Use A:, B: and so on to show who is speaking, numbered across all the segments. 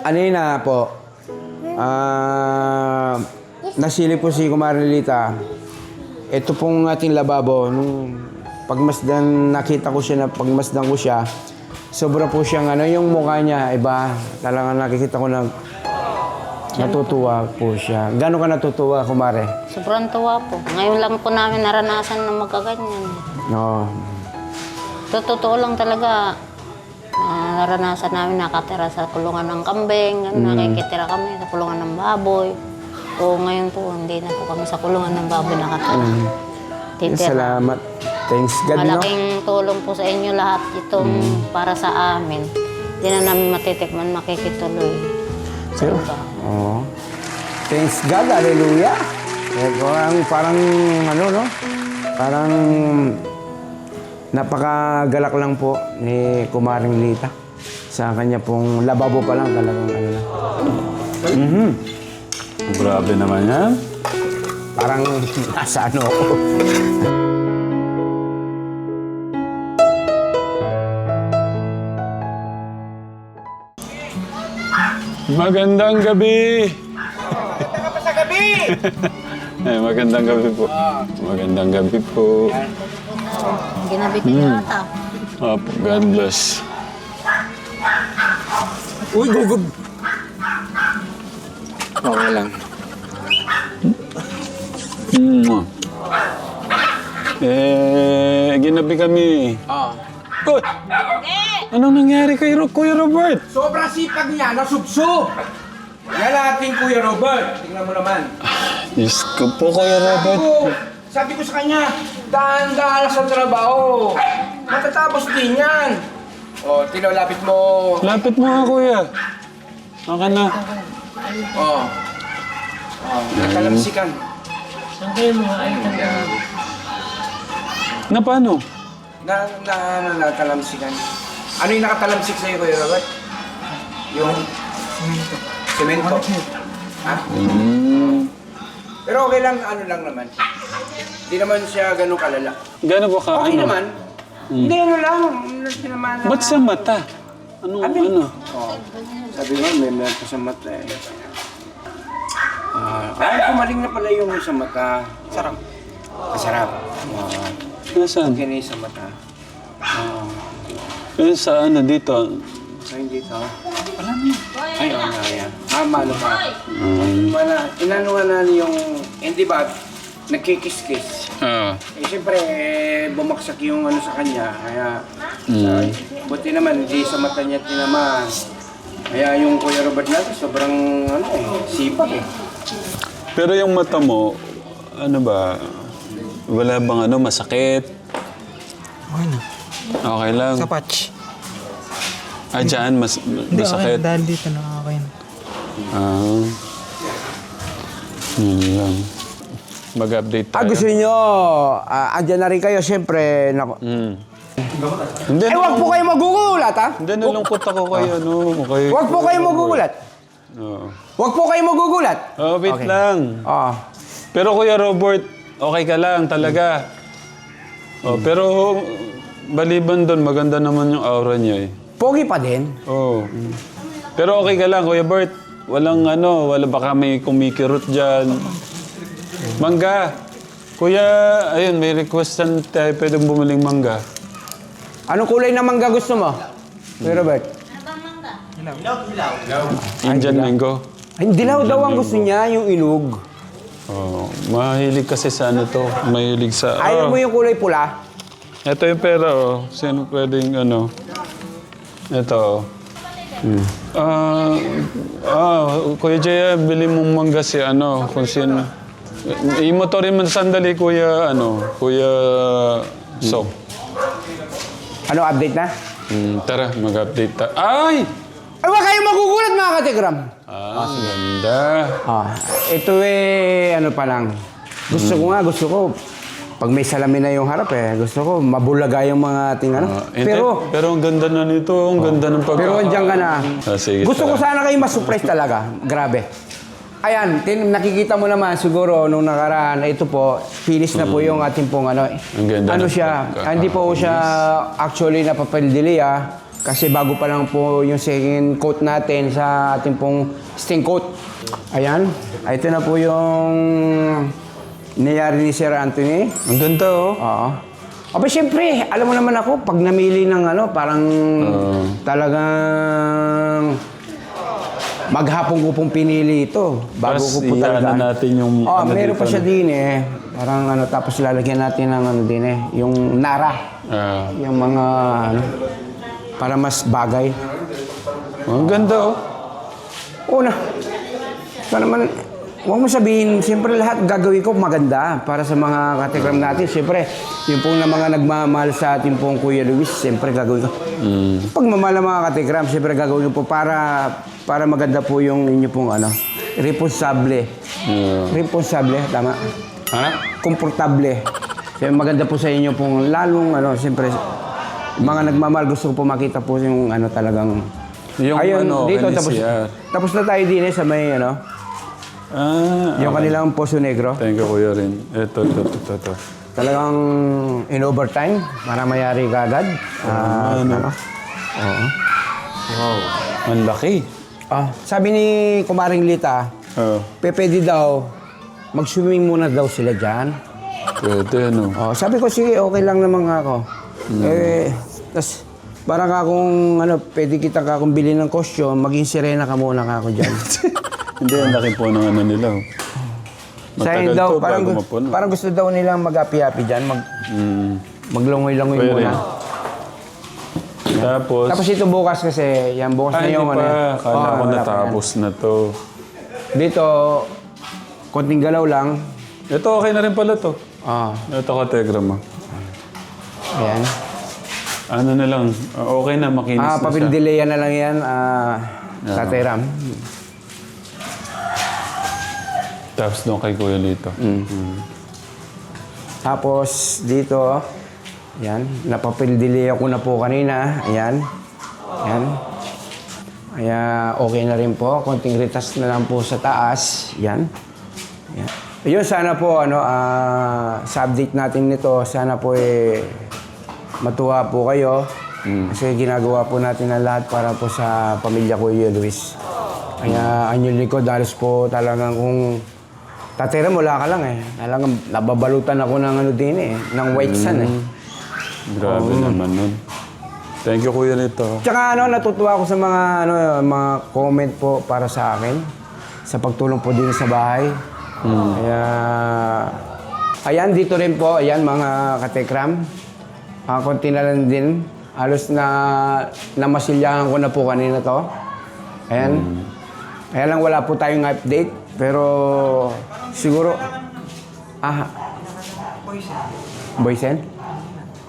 A: Anina po, nasilip po si Kumarilita. Ito pong ating lababo. Nung pagmasdan, nakita ko siya na pagmasdan ko siya, sobra po siyang yung mukha niya, iba. Talagang nakikita ko na natutuwa po siya. Gano'n ka natutuwa, Kumare?
B: Sobrang tuwa po. Ngayon lang po namin naranasan na magkaganyan.
A: No.
B: Totoo lang talaga. Naranasan namin nakatira sa kulungan ng kambing, nakikitira kami sa kulungan ng baboy. O ngayon po, hindi na po kami sa kulungan ng baboy nakatira. Titira.
A: Salamat. Thanks God,
B: Malaking tulong po sa inyo lahat itong para sa amin. Hindi na namin matitikman, makikituloy.
A: Sure. Oo. Thanks God, hallelujah. Parang no? Parang napakagalak lang po ni Kumaring Lita. Sa kanya pong lababo pa lang talagang lang.
C: Grabe naman yan.
A: Parang nasa ako.
C: Magandang gabi!
A: Maganda pa sa gabi!
C: Ay, magandang gabi po. Magandang gabi po.
B: Ginabi ka yata.
C: Opo, God bless.
A: Uy, gugub! Okay lang.
C: Ginabi kami. Oh! Anong nangyari kay Kuya Robert?
A: Sobrang sipag niya, nasubsob! Yan ating Kuya Robert. Tingnan mo naman.
C: Diyos ko po, Kuya Robert.
A: Sabi ko sa kanya, dahan-dahan sa trabaho. Matatapos din yan. O, lapit mo.
C: Lapit mo nga, Kuya. Aka na.
A: O. Nakalamsikan.
C: Na paano?
A: Nakalamsikan. Ano yung nakatalamsik sa'yo, Kuya Robert? Yung? Semento. Ha? Pero okay lang, lang naman. Hindi naman siya ganun kalala.
C: Gano'n ba ka?
A: Okay
C: ano?
A: naman. Hindi lang. Hindi naman.
C: Ba't sa mata? Ano?
A: Sabi nga, may meron pa sa mata eh. Kumaling na pala yung sa mata. Sarap. Masarap.
C: Nasaan?
A: Okay na yung sa mata.
C: Sa ano dito?
A: Ayun dito. Ay, yan. Mano pa. Inanuhan na yung, hindi ba, nagkikis-kis. Siyempre, bumaksak yung sa kanya. Kaya, buti naman, hindi sa mata niya tinamaan. Kaya yung Kuya Robert natin, sobrang, sipag eh.
C: Pero yung mata mo, ano ba, wala bang masakit?
D: Okay na.
C: Okay lang.
D: Sa patch.
C: Dyan, masakit.
D: Okay, dahil dito na okay na.
C: Yun lang. Mag-update tayo.
A: Gusto nyo, andyan na rin kayo, siyempre.
C: Hindi,
A: Wag po kayo magugulat, ha?
C: Hindi, nalungkot ako kayo, kay...
A: Wag po kayo magugulat.
C: Oo.
A: Wag po kayo magugulat.
C: Wait
A: Okay.
C: lang. Pero Kuya Robert, okay ka lang talaga. Pero baliban doon, maganda naman yung aura niya eh.
A: Pogi pa din.
C: Oo. Pero okay ka lang, Kuya Bert. Wala baka may kumikirot dyan. Mangga. Kuya, ayun, may requestan tayo. Pwedeng bumaling mangga.
A: Anong kulay na mangga gusto mo? Kuya Robert?
C: Indian mango.
A: Ay, dilaw daw ang gusto niya, yung ilog.
C: Mahilig kasi sa to. Mahilig sa...
A: Ayaw mo yung kulay pula?
C: Ito yung pera, Sino pwedeng, Ito, Kuya Jaya, bili mong mangga si kung sino. I-motorin mo sandali, Kuya Sok.
A: Ano, update na?
C: Tara, mag-update Ay!
A: Ay, wag kayo magugulat mga katikram.
C: Ganda.
A: Ito pa lang. Gusto ko, pag may salamin na yung harap gusto ko mabulaga yung mga ating
C: Pero ang ganda na nito, ang ganda ng pagkaka...
A: Pero andyan ka na.
C: Sige,
A: Gusto ko sana kayo ma-surprise talaga. Grabe. Ayan, nakikita mo naman siguro nung nakaraan, ito po, finish na po yung ating pong
C: Ang ganda ng
A: siya,
C: pagkaka-
A: hindi po siya actually napapaldili Kasi bago pa lang po yung second coat natin sa ating pong sting coat. Ayan. Ito na po yung niyari ni Sir Anthony.
C: Ang ganda, oh.
A: Oo. Aba, siyempre, alam mo naman ako, pag namili ng ano, parang talagang maghapon ko pong pinili ito. Bago
C: Tapos
A: ko po talaga.
C: iano natin yung ano
A: meron
C: dito,
A: pa siya
C: no?
A: din eh. Parang ano, tapos lalagyan natin ng ano din eh. Yung nara. Yung mga ano, para mas bagay.
C: Ang ganda, oh.
A: Una, ito naman, huwag mo sabihin, siyempre lahat gagawin ko maganda para sa mga katikram natin. Siyempre, yung pong na mga nagmamahal sa ating pong Kuya Luis, siyempre gagawin ko. Pagmamahal ng mga katikram, siyempre gagawin ko po para maganda po yung inyo pong ano, responsable. Responsable, tama?
C: Ha?
A: Komportable. Kaya maganda po sa inyo pong lalong ano, siyempre, mga nagmamahal gusto ko po makita po yung ano talagang.
C: Yung
A: ayun,
C: ano,
A: dito
C: NCR.
A: tapos na tayo din eh sa may ano, yung
C: okay.
A: kanilang Poso Negro.
C: Thank you, Kuya rin. Ito.
A: Talagang in overtime para mayari ka agad. Ano? Oo.
C: Wow. Ang laki.
A: Sabi ni Kumaring Lita, pwede daw mag-swimming muna daw sila dyan.
C: Pwede, ano.
A: Sabi ko, sige, okay lang naman nga ako. Tas parang akong ano, pwede kita kakong bilhin ng costume, maging sirena ka muna ako dyan.
C: Hindi, ang laki po ng ano nila. Oh.
A: Sa'yo
C: Matagal
A: daw,
C: to bago mapuno.
A: parang gusto daw nilang mag-happy-happy dyan, maglangoy-langoy
C: Pwede.
A: muna. Tapos ito bukas kasi, yan bukas na
C: hindi
A: yung
C: pa.
A: ano.
C: Kala ko
A: wala pa
C: natapos na to.
A: yan. Dito, konting galaw lang.
C: Ito, okay na rin pala to. Ito ka, Tegram.
A: Ayan.
C: Ano na lang, okay na, makinis na siya.
A: Papildilaya na lang yan, Tatay Ram.
C: Tapos doon kay Kuya Lito.
A: Tapos dito, yan, napapildilaya ko na po kanina. Ayan. Ayan. Kaya okay na rin po. Konting ritas na lang po sa taas. Yan. Yan. Yun, sana po, ano, sa update natin nito, sana po matuwa po kayo. Kasi ginagawa po natin ang lahat para po sa pamilya ko, Kuya Luis. Kaya anyong likod, halos po talagang kung tatira wala ka lang eh. Talagang nababalutan ako ng ano din eh, ng white sun eh.
C: Grabe naman nun. Thank you, Kuya Lito.
A: Tsaka ano, natutuwa ako sa mga ano, mga comment po para sa akin sa pagtulong po din sa bahay. Kaya ayan, dito rin po, ayan mga katekram. Konti na lang din. Halos na namasilyahan ko na po kanina to. Ayan. Kaya lang wala po tayong update. Pero siguro, Boysen?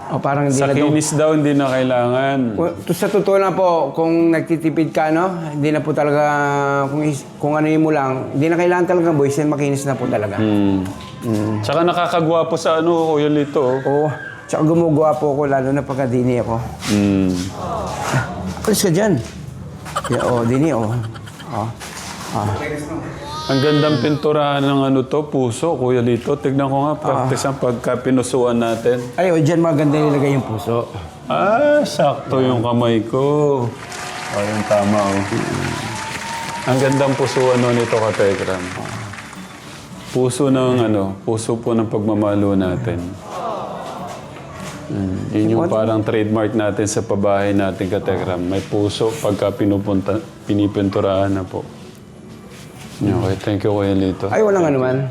A: O parang hindi
C: Sa
A: na daw.
C: kinis daw, hindi na kailangan.
A: Sa totoo na po, kung nagtitipid ka, no, hindi na po talaga, kung ano mo lang, hindi na kailangan talaga Boysen, makinis na po talaga.
C: Tsaka nakakagwapo sa ano, Kuya Lito. Oh.
A: Oo. Tsaka gumagawa po ako, lalo na pagka-dini ako. Alis ka dyan. Dini,
C: Ang gandang pinturahan ng ano to, puso, Kuya Lito. Tignan ko nga, practice ang pagka pinusuan natin.
A: Ay, dyan maganda nilagay yung puso.
C: Sakto yung kamay ko. Ayun, tama, oh. Ang gandang pusuan no, nito, Katekram. Puso ng ano, puso po ng pagmamalo natin. Yun yung parang trademark natin sa pabahay natin, Katekram. May puso pagka pinipinturahan na po. Okay, thank you, Kuya Lito.
A: Ay, walang anuman.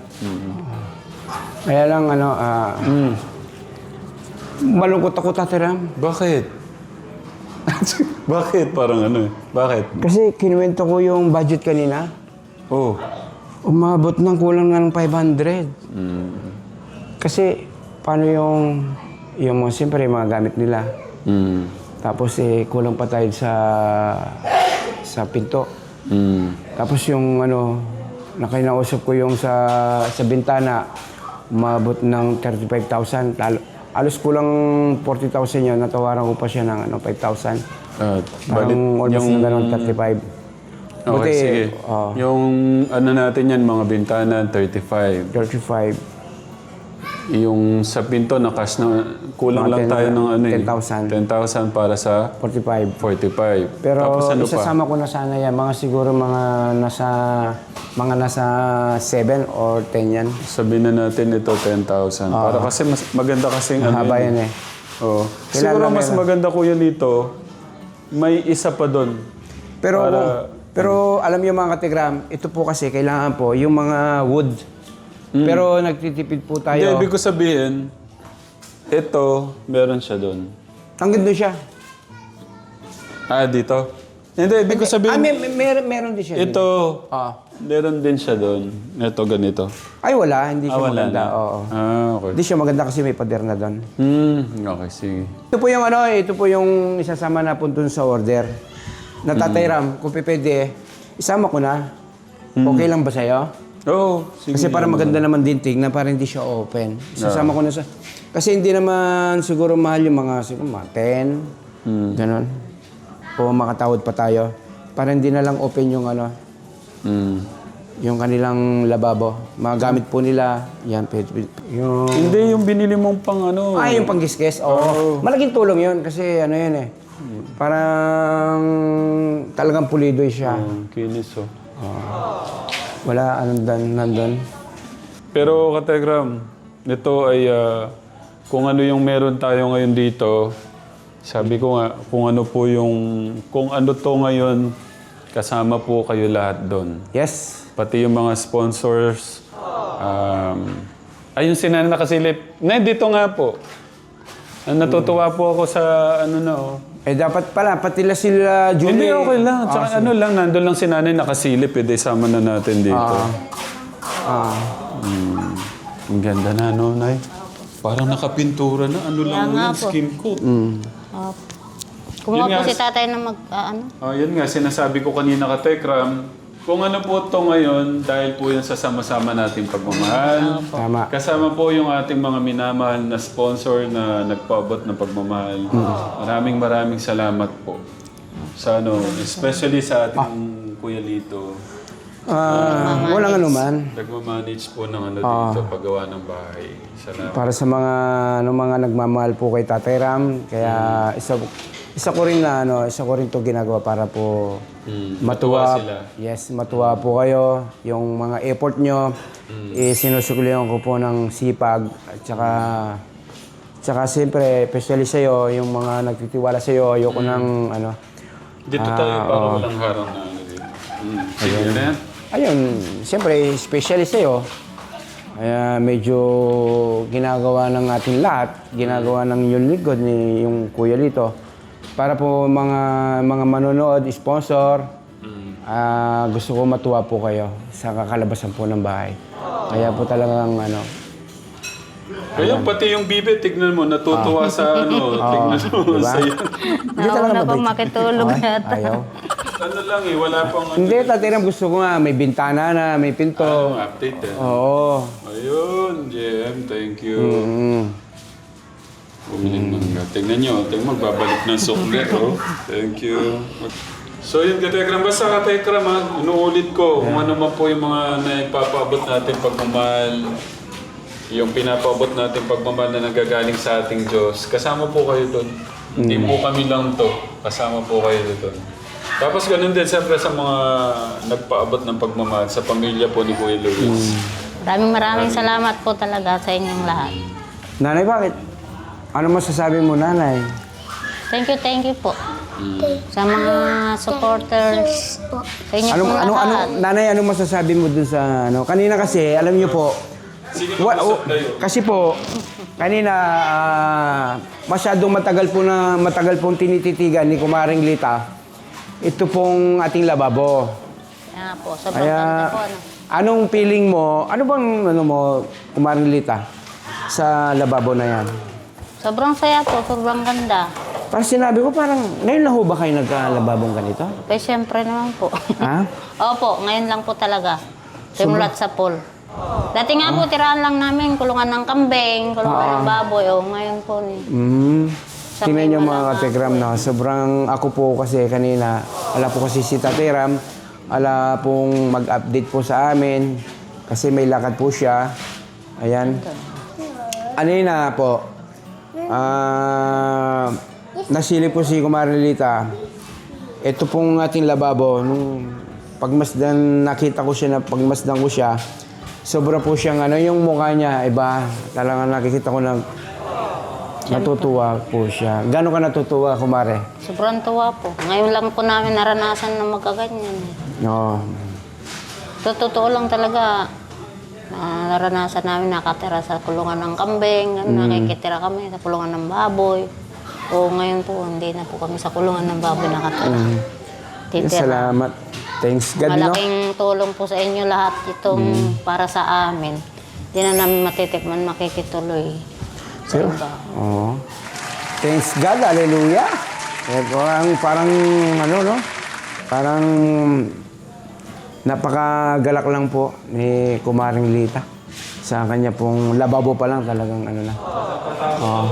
A: Kaya lang, ano, malungkot ako, Tatiram.
C: Bakit? Bakit? Parang ano eh. Bakit?
A: Kasi kinuwento ko yung budget kanina.
C: Oh.
A: Umabot ng kulang ng 500. Kasi, paano yung siyempre, yung mga gamit nila. Tapos, kulang pa tayo sa pinto. Tapos yung ano, nakinausap ko yung sa bintana, umabot ng 35,000. Alos kulang 40,000 yun, natawaran ko pa siya ng 5,000. Parang almost na gano'n, 35.
C: Okay, sige. Yung ano natin yan, mga bintana, 35.
A: 35.
C: Yung sa pinto na cash na kulang lang tayo ng ano eh.
A: 10,000.
C: 10,000 para sa
A: 45.
C: 45.
A: Pero
C: tapos ano pa?
A: isasama ko na sana yan. Mga siguro mga nasa 7 or 10 yan.
C: Sabihin na natin ito 10,000. Para kasi mas maganda kasing
A: Mahaba yan eh.
C: Oo.
A: Kailan
C: Siguro
A: lang
C: mas
A: meron?
C: maganda kuya dito, may isa pa doon.
A: Pero,
C: Para-
A: pero alam niyo mga katigram, ito po kasi kailangan po yung mga wood. Pero nagtitipid po tayo.
C: Hindi, ibig ko sabihin, ito, meron siya doon.
A: Hanggang doon siya.
C: Ah, dito? Hindi, ibig ko sabihin,
A: Meron din siya.
C: ito,
A: Ah.
C: meron din siya doon. Ito, ganito.
A: Ay wala, hindi siya
C: wala
A: maganda.
C: na.
A: Oo.
C: Okay.
A: Hindi siya maganda kasi may pader na doon.
C: Okay, sige.
A: Ito po yung ito po yung isasama na po dun sa order. Natatayram, kung pwede, isama ko na. Okay lang ba sa'yo?
C: Oo, sige.
A: Kasi para maganda naman din tignan, para hindi siya open. Isasama ko na sa... Kasi hindi naman siguro mahal yung siguro mga 10, ganon. O makatawad pa tayo. Para hindi na lang open yung yung kanilang lababo. Magamit po nila, yan, yung...
C: Hindi, yung binili mong pang ano.
A: yung panggiskes, oo. Malaking tulong yun kasi yun eh. Parang talagang pulido siya.
C: Kinis, oh.
A: Wala, nandun.
C: Pero, Kategram, ito ay kung ano yung meron tayo ngayon dito, sabi ko nga, kung ano to ngayon, kasama po kayo lahat doon.
A: Yes.
C: Pati yung mga sponsors. Ayun si Nana nakasilip. Dito nga po. Natutuwa po ako sa
A: Dapat pala, pati sila Julie.
C: Hindi, okay lang. Tsaka nandun lang si Nanay nakasilip. Isama na natin dito. Ang ganda na, Nay? Parang nakapintura na. Ano lang
B: nga
C: yung
B: po.
C: skin ko.
B: Kumuha
C: Yun nga.
B: po si tatay na
C: Yun nga, sinasabi ko kanina ka, Tekram, kung ano po ito ngayon, dahil po yun sa sama-sama nating pagmamahal.
A: Tama.
C: Kasama po yung ating mga minamahal na sponsor na nagpaabot ng pagmamahal. Maraming salamat po. Sa especially sa ating Kuya Lito.
A: Walang anuman.
C: Nagmamanage po ng dito, paggawa ng bahay. Salamat.
A: Para sa mga nagmamahal po kay Tatay Ram, kaya isa ko rin to ginagawa para po
C: matuwa sila.
A: Yes, matuwa po kayo. Yung mga effort nyo, sinusuklihan ko po ng sipag. At saka siyempre, especially sa'yo, yung mga nagtitiwala sa'yo, ayoko ng
C: Dito tayo para walang harang na dito. Sige na.
A: Ayun, siyempre, especially sa'yo. Kaya medyo ginagawa ng ating lahat, ginagawa ng inyong lingkod ni yung Kuya Lito. Para po mga manonood, sponsor, gusto ko matuwa po kayo sa kakalabasan po ng bahay. Kaya po talagang
C: Kaya pati yung bibe, tignan mo, natutuwa sa tignan mo
A: diba?
C: sa iyo.
A: Hindi talaga
B: na po
A: mabait.
B: makitulog yata.
A: Ayaw.
C: Lang wala pang
A: Hindi, Tatay Ram, gusto ko nga, may bintana na, may pinto.
C: update eh.
A: Oo.
C: Ayun, JM, thank you. Bumiling mangga. Tingnan nyo, magbabalik ng sukle, oh. Thank you. So yun, Katekram, basta Katekram ha, inuulit ko kung ano man po yung mga naipapaabot natin pagmamahal, yung pinapaabot natin pagmamahal na nagagaling sa ating Diyos, kasama po kayo doon. Hindi po kami lang to, kasama po kayo doon. Tapos ganun din, siyempre sa mga nagpaabot ng pagmamahal sa pamilya po ni Kuya Luis.
B: Maraming salamat po talaga sa inyong lahat.
A: Nanay, bakit? Ano masasabi mo, Nanay?
B: Thank you po. Sa mga supporters. Sa inyo pong lahat.
A: Nanay, ano masasabi mo dun sa Kanina kasi, alam niyo po,
C: Sige na po,
A: kasi po, kanina, masyadong matagal pong tinititigan ni Kumaring Lita, ito pong ating lababo.
B: Kaya po, sobrang ganda po.
A: Anong feeling mo, ano bang Kumaring Lita, sa lababo na yan?
B: Sobrang saya po, sobrang ganda.
A: Parang sinabi ko, parang, ngayon na ho ba kayo nagkalababong ganito?
B: Eh, syempre naman po.
A: Ha?
B: Opo, ngayon lang po talaga. Simulat sa pool. Dati nga po, tirahan lang namin, kulungan ng kambing, kulungan ng baboy. Ngayon po ni.
A: Tingnan niyo mga Katekram na sobrang ako po kasi kanina, wala po kasi si Tateram, wala pong mag-update po sa amin kasi may lakad po siya. Ayan. Anina po, nasili po si Kumarilita. Ito pong ating lababo. Nung nakita ko siya, pagmasdan ko siya, sobra po siyang yung mukha niya, iba. Talagang nakikita ko na natutuwa po siya. Gano'n ka natutuwa, Kumare?
B: Sobrang tuwa po. Ngayon lang po namin naranasan na magkaganyan.
A: No.
B: Totoo lang talaga, naranasan namin nakatira sa kulungan ng kambing, nakikitira kami sa kulungan ng baboy. O ngayon po, hindi na po kami sa kulungan ng baboy nakatira. Titira.
A: Salamat. Thanks God, no?
B: Malaking tulong po sa inyo lahat itong para sa amin. Hindi na namin matitikman, makikituloy sa iba.
A: Oo. Thanks God, hallelujah. Parang no? Parang napakagalak lang po ni Kumaring Lita. Sa kanya pong lababo pa lang talagang lang.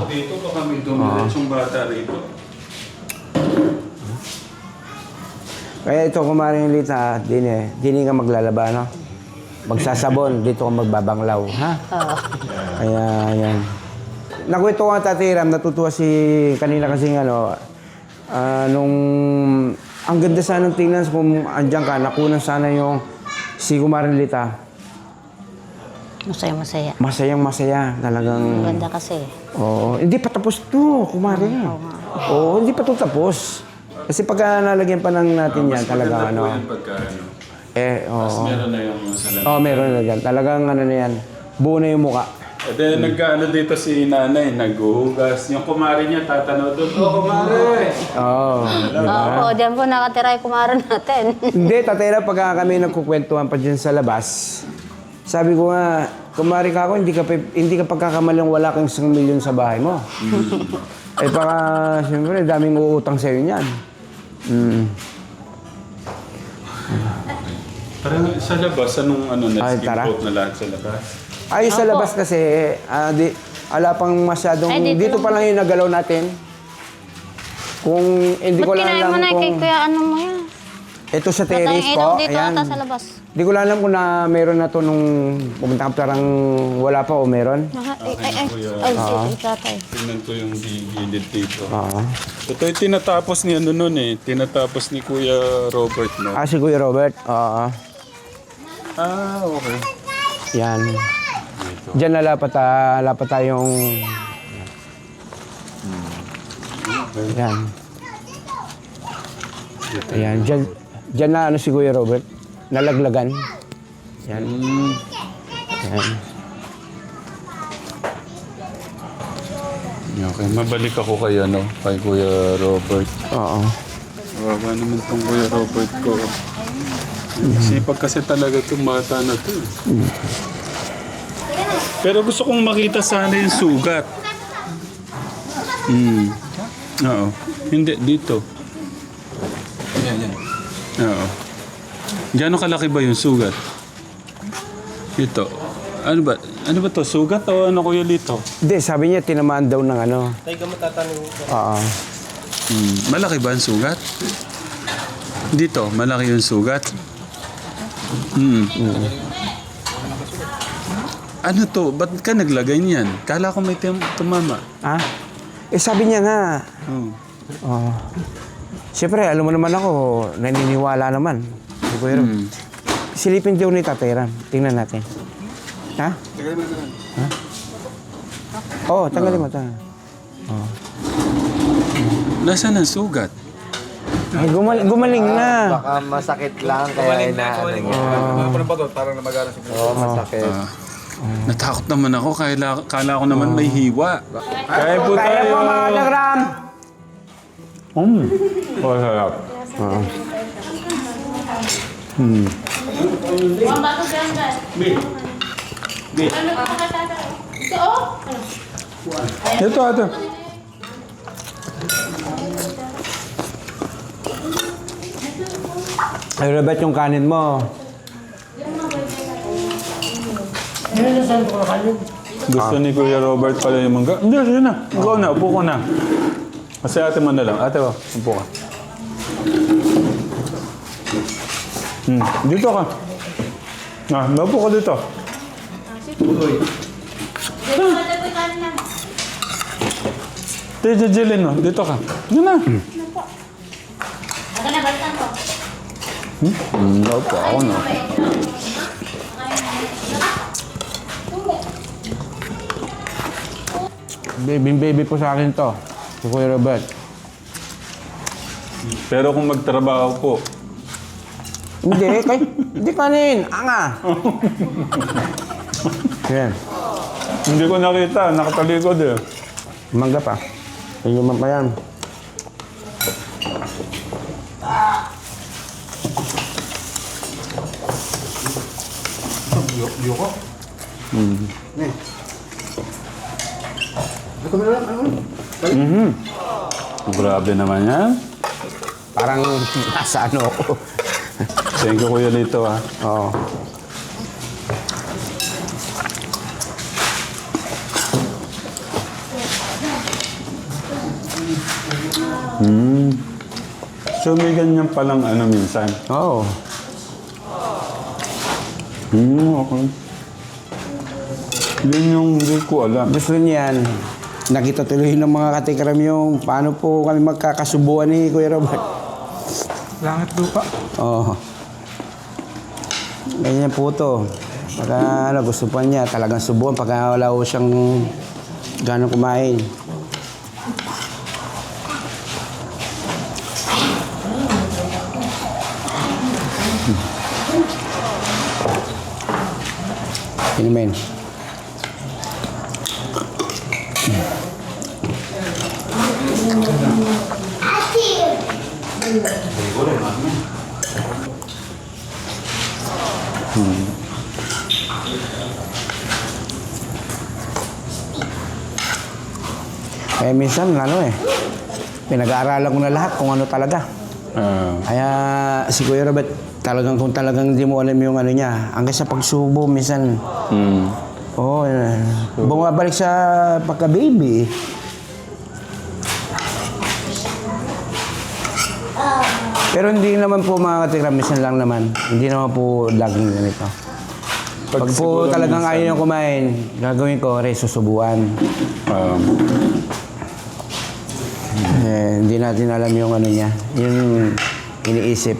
C: Dito pa kami dumiretsyong bata rito.
A: Kaya ito, Kumaring Lita, dini ka maglalaba, no? Magsasabon, dito ka magbabanglaw, ha? Kaya, yan. Nakwento ko nga, Tatay Ram, natutuwa kanina kasi nung ang ganda sana ng tingnan kung andyan ka, nakunan sana si Kumaring Lita.
B: Masaya-masaya.
A: Masayang-masaya, talagang...
B: Ganda kasi.
A: Oo, hindi pa tapos to, Kumaring. Oo, hindi pa to tapos. Kasi pagka nalagyan pa lang natin yan, talagang
C: Maganda po yan pagka
A: oo.
C: meron na yung salamin.
A: Oo, meron na yan. Talagang na yan, buo na yung muka.
C: E then dito si nanay, naghuhugas. Yung kumari niya, tatanaw doon. Oh, kumari!
A: Oo.
B: Oo, diyan po nakatira yung kumaran natin.
A: Hindi, Tatay Ram, pagka kami nagkukwentuhan pa dyan sa labas, sabi ko nga, kumari ka ako, hindi ka pagkakamalang wala kang 1 milyon sa bahay mo. Eh baka, siyempre, daming uutang sa'yo niyan.
C: Parang sa labas, anong
A: Ay, tara.
C: na lahat sa labas?
A: Ay, sa labas kasi, ala pang masyadong,
B: Ay,
A: dito pa lang yung nagalaw natin. Kung hindi ko
B: Ba't
A: lang
B: kinain
A: alam
B: mo na kay
A: kung...
B: Kuya ano mo yan?
A: Ito sa
B: Batang
A: terrace
B: ilaw
A: po,
B: dito
A: ayan.
B: ata sa labas.
A: Hindi ko lang alam kung na meron na to nung pumunta ka, parang wala pa o meron.
B: Ay, tatay.
C: Tingnan ko yung gilid dito.
A: Oo.
C: Ito yung tinatapos ni tinatapos ni Kuya Robert, no?
A: Si Kuya Robert, oo.
C: Okay.
A: Yan. Diyan lapat tayong... Yan. Ayan, diyan na si Kuya Robert. Nalaglagan. Yan. Yan.
C: Okay, mabalik ako kay Kuya Robert.
A: Oo.
C: Wawa naman tong Kuya Robert ko. Sipag kasi talaga itong bata na to. Pero gusto kong makita sana yung sugat. Oo. Hindi, dito. Yan. Oo. Gano'ng kalaki ba yung sugat? Ito. Ano ba to? Sugat o ano, Kuya Lito?
A: Hindi, sabi niya tinamaan daw ng Tay, gamot tatanong ko. Oo.
C: Malaki ba ang sugat? Dito, malaki yung sugat? Ano to? Ba't ka naglagay niyan? Kala ko may tumama.
A: Sabi niya nga.
C: Oh.
A: Siyempre, alam mo naman ako, naniniwala naman. Si Kuya Rob. Silipin daw ni Tatay Ram. Tingnan natin. Ha? Tanggalin mo ito. Ha? Oo, tanggalin mo ito.
C: Nasaan ang sugat?
A: Ay, gumaling na.
E: Baka masakit lang kaya inaano niya. Oo, masakit.
C: Natakot naman ako. Kala ko naman may hiwa. Kaya po tayo.
A: Kaya po mga Ram.
C: Masarap. Ito.
A: Ay, Robert, yung kanin mo.
C: Gusto ni Kuya Robert pala yung mangga. Hindi, sige na. Ikaw na, upo ko na. Kasi ate mo na lang. Ate mo, upo ka. Dito ka. Upo ka dito. Tito Jelin, no? Dito ka. Yun na. No po, ako no.
A: Baby po sa akin to. Si Kuya Robert.
C: Pero kung magtrabaho po,
A: Hindi kanin. Anga. Yan.
C: hindi ko nakita. Nakatalikod eh.
A: Mangga pa. Inuman pa yan.
C: Grabe naman yan.
A: Parang nasa ano ako.
C: Thank you, Kuya Lito, ah.
A: Oo.
C: So, may ganyan palang ano minsan.
A: Oo.
C: Okay. Yun yung hindi ko alam.
A: Gusto niyan. Nakita tuloy ng mga katikram yung paano po kami magkakasubuan ni Kuya Robert.
D: Langit lupa.
A: Oo. Ganyan po to. Pagka gusto pa niya, talagang subuan. Pagka wala ko siyang gano'ng kumain. Inumin. Minsan, pinag-aaralan ko na lahat kung ano talaga. Kaya si Kuya Robert, kung talagang hindi mo alam yung ano niya, hanggang sa pagsubo, minsan, bumabalik sa pagka-baby. Pero hindi naman po mga katikram, minsan lang naman. Hindi naman po laging ganito. Pag po talagang ayaw niyang kumain, gagawin ko, susubuan. Hindi natin alam yung ano niya, yung iniisip.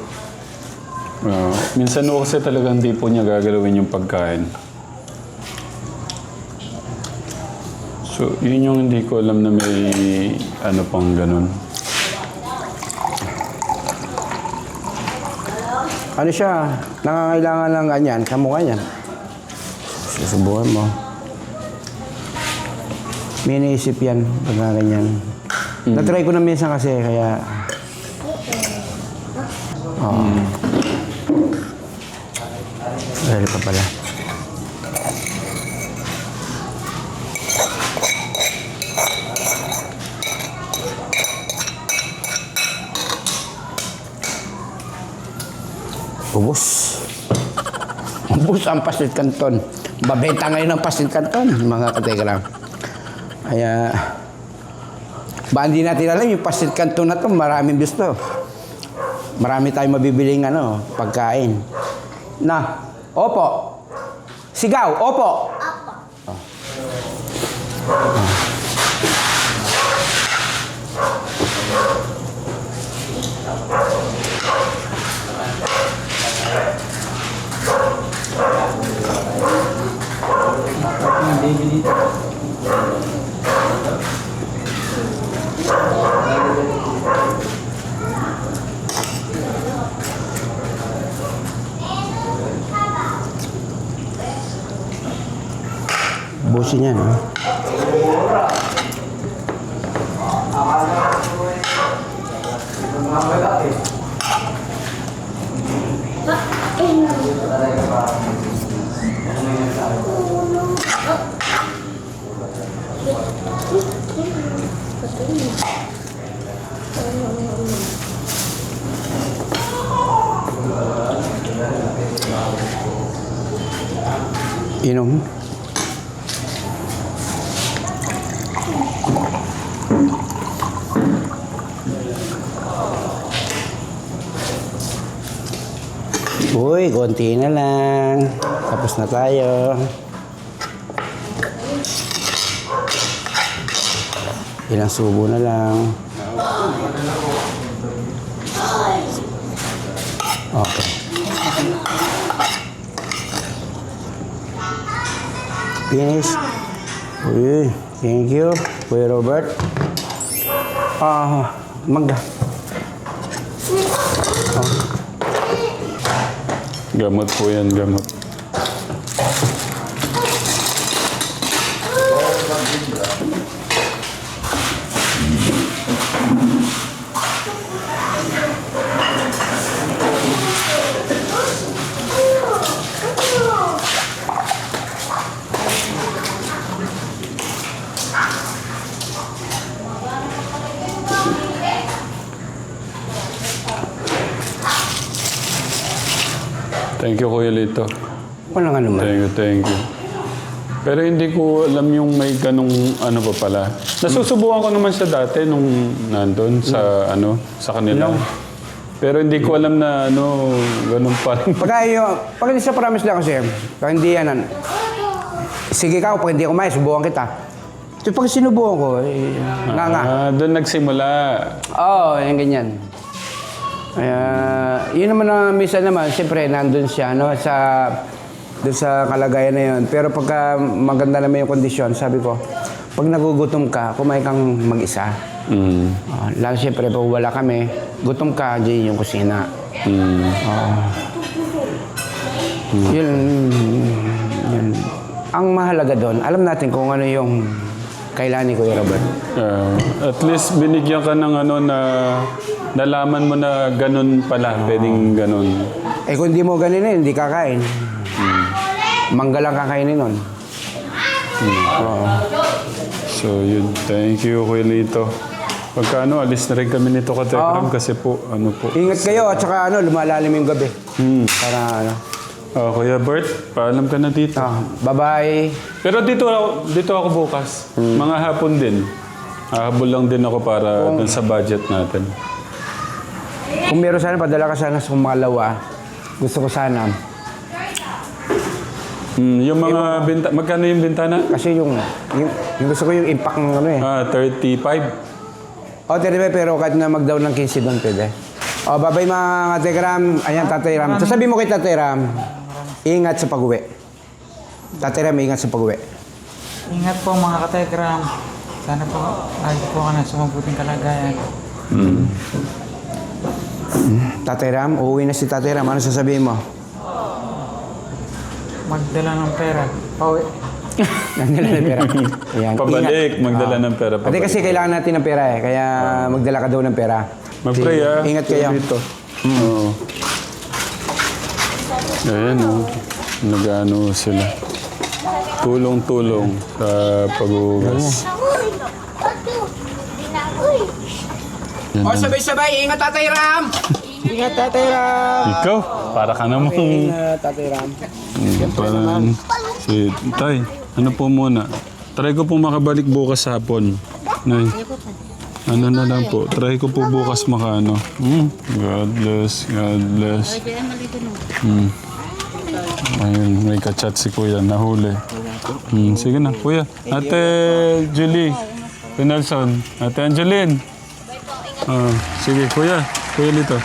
C: Minsan kasi talagang di po niya gagalawin yung pagkain. So, yun yung hindi ko alam na may ano pang ganun.
A: Ano siya, nangangailangan ng ganyan, kamukha niyan. Susubukan mo. May iniisip yan, pagka ganyan. Natry ko na minsan kasi, kaya... Dahil pa pala. Ubus. Ubus ang pasit kanton. Babenta ngayon ang pasit kanton, mga katekram. Kaya... Ba, hindi natin alam yung pasit kanton na to, maraming gusto. Marami tayong mabibiling pagkain. Na, opo. Sigaw, opo. Opo. Busin yan, Inom. Uy, konti na lang. Tapos na tayo. Ilang subo na lang. Okay. Finish. Uy, thank you, Kuya Robert. Magda.
C: Gamot po yan, gamot. Thank you, Kuya Lito.
A: Walang ano man.
C: Thank you. Pero hindi ko alam yung may ganong ano pa pala. Nasusubukan ko naman siya dati nung nandun sa ano sa kanila. Pero hindi ko alam na ano, ganun pa rin.
A: Pag hindi sa promise lang kasi, pag hindi yan, sige ka, pag hindi ako may, subukan kita. So pag sinubukan ko,
C: Doon nagsimula.
A: Oo, yung ganyan. Kaya, yun naman na minsan naman, siyempre, nandun siya, no, doon sa kalagayan na yun. Pero pagka maganda naman yung kondisyon, sabi ko, pag nagugutom ka, kumain kang mag-isa. Lalo siyempre, pag wala kami, gutom ka, dyan yung kusina. Yun. Ang mahalaga doon, alam natin kung ano yung kailangan ni Kuya Robert.
C: At least binigyan ka ng ano na nalaman mo na ganun pala, pwedeng ganun.
A: Eh kung hindi mo ganun hindi kakain. Mangga lang kakainin nun.
C: So yun, thank you Kuya Lito. Pagka ano, alis na rin kami nito ka Tekram kasi po, ano po.
A: Ingat kayo at saka ano, lumalalim yung gabi. Para ano.
C: Kuya Bert, paalam ka na dito.
A: Bye-bye.
C: Pero dito ako bukas. Mga hapon din. Hahabol lang din ako para dun sa budget natin.
A: Kung meron sana, padala ka sana sa kumalawa. Gusto ko sana.
C: Yung mga magkano yung bintana?
A: Kasi yung gusto ko yung impact ng ano eh.
C: 35.
A: 35 pero kahit na mag-down ng 15 doon pwede. Bye-bye mga Tatay Ram. Ayan, Tatay Ram. Sasabihin mo kay Tatay Ram, ingat sa pag-uwi. Tatay Ram, ingat sa pag-uwi.
D: Ingat po mga kategram. Sana po, lagi po ka na sa mabuting kalagayan.
A: Tatay Ram, uuwi na si Tatay Ram. Ano sasabihin mo?
D: Magdala ng pera. Pauwi.
A: Nagdala ng pera. Ayan,
C: Pabalik,
A: ingat.
C: magdala ng pera.
A: Kasi kasi kailangan natin ng pera eh. Kaya magdala ka daw ng pera.
C: Mag-pray
A: Ingat kayo.
C: Dito. Oo. Ayan o. Nag-ano sila. Tulong-tulong sa paghugas.
A: Sabay-sabay. Ingat Tatay Ram. Ingat Tatay Ram.
C: Ikaw, para ka namang...
A: Ingat Tatay Ram.
C: Parang... Si Tay, ano po muna? Try ko po makabalik bukas hapon. Nay. Ano na lang po. Try ko po bukas makaano. God bless. God bless. Ayun, may kachat si Kuya. Nahuli. Sige na, Kuya. Ate Julie. Pinalson. Ate Angeline. Sige, Kuya. Kuya Lito.